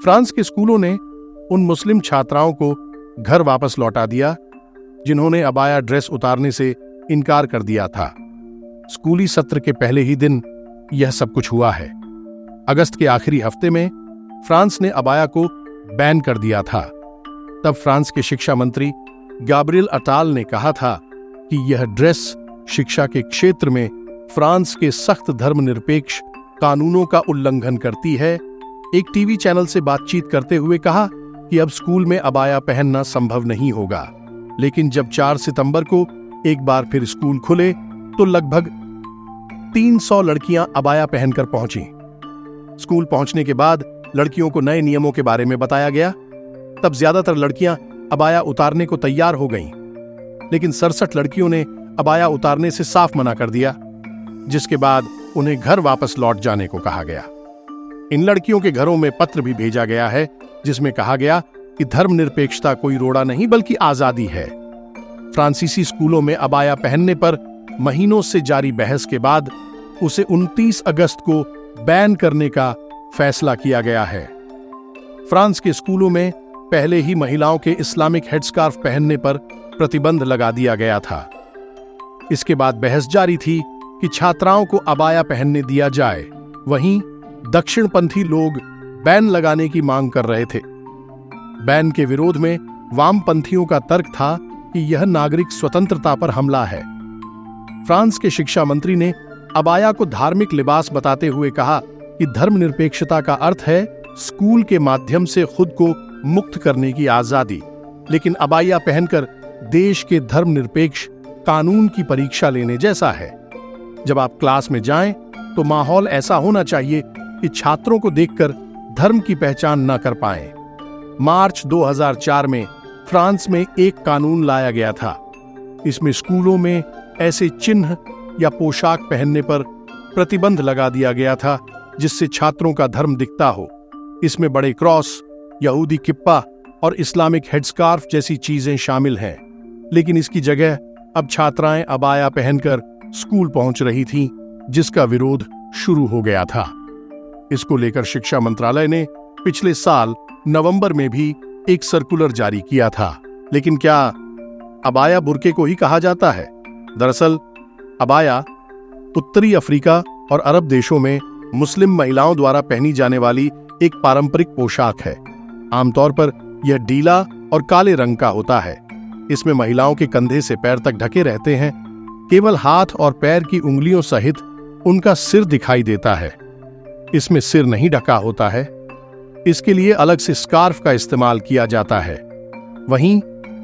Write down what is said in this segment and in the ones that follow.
France के स्कूलों ने उन मुस्लिम छात्राओं को घर वापस लौटा दिया जिन्होंने अबाया ड्रेस उतारने से इनकार कर दिया था। स्कूली सत्र के पहले ही दिन यह सब कुछ हुआ है। अगस्त के आखिरी हफ्ते में फ्रांस ने अबाया को बैन कर दिया था। तब फ्रांस के शिक्षा मंत्री गैब्रियल अटाल ने कहा था कि यह ड्रेस शिक्षा के क्षेत्र में फ्रांस के सख्त धर्मनिरपेक्ष कानूनों का उल्लंघन करती है। एक टीवी चैनल से बातचीत करते हुए कहा कि अब स्कूल में अबाया पहनना संभव नहीं होगा। लेकिन जब 4 सितंबर को एक बार फिर स्कूल खुले तो लगभग 300 लड़कियां अबाया पहनकर पहुंची। स्कूल पहुंचने के बाद लड़कियों को नए नियमों के बारे में बताया गया। तब ज्यादातर लड़कियां अबाया उतारने को तैयार हो गईं, लेकिन 67 लड़कियों ने अबाया उतारने से साफ मना कर दिया, जिसके बाद उन्हें घर वापस लौट जाने को कहा गया। इन लड़कियों के घरों में पत्र भी भेजा गया है जिसमें कहा गया कि धर्मनिरपेक्षता कोई रोड़ा नहीं बल्कि आजादी है। फ्रांसीसी स्कूलों में अबाया पहनने पर महीनों से जारी बहस के बाद उसे 29 अगस्त को बैन करने का फैसला किया गया है। फ्रांस के स्कूलों में पहले ही महिलाओं के इस्लामिक हेडस्कार्फ पहनने पर प्रतिबंध लगा दिया गया था। इसके बाद बहस जारी थी कि छात्राओं को अबाया पहनने दिया जाए। वहीं दक्षिणपंथी लोग बैन लगाने की मांग कर रहे थे। बैन के विरोध में वामपंथियों का तर्क था कि यह नागरिक स्वतंत्रता पर हमला है। फ्रांस के शिक्षा मंत्री ने अबाया को धार्मिक लिबास बताते हुए कहा कि धर्मनिरपेक्षता का अर्थ है स्कूल के माध्यम से खुद को मुक्त करने की आजादी। लेकिन अबाया पहनकर देश के धर्मनिरपेक्ष कानून की परीक्षा लेने जैसा है। जब आप क्लास में जाएं तो माहौल ऐसा होना चाहिए कि छात्रों को देखकर धर्म की पहचान न कर पाएं। मार्च 2004 में फ्रांस में एक कानून लाया गया था। इसमें स्कूलों में ऐसे चिन्ह या पोशाक पहनने पर प्रतिबंध लगा दिया गया था जिससे छात्रों का धर्म दिखता हो। इसमें बड़े क्रॉस, यहूदी किप्पा और इस्लामिक हेडस्कार्फ जैसी चीजें शामिल हैं। लेकिन इसकी जगह अब छात्राएं अबाया पहनकर स्कूल पहुंच रही थीं, जिसका विरोध शुरू हो गया था। इसको लेकर शिक्षा मंत्रालय ने पिछले साल नवंबर में भी एक सर्कुलर जारी किया था। लेकिन क्या अबाया बुर्के को ही कहा जाता है? दरअसल अबाया उत्तरी अफ्रीका और अरब देशों में मुस्लिम महिलाओं द्वारा पहनी जाने वाली एक पारंपरिक पोशाक है। आमतौर पर यह ढीला और काले रंग का होता है। इसमें महिलाओं के कंधे से पैर तक ढके रहते हैं। केवल हाथ और पैर की उंगलियों सहित उनका सिर दिखाई देता है। इसमें सिर नहीं ढका होता है। इसके लिए अलग से स्कार्फ का इस्तेमाल किया जाता है। वहीं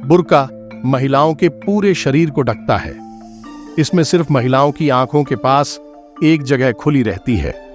बुर्का महिलाओं के पूरे शरीर को ढकता है। इसमें सिर्फ महिलाओं की आंखों के पास एक जगह खुली रहती है।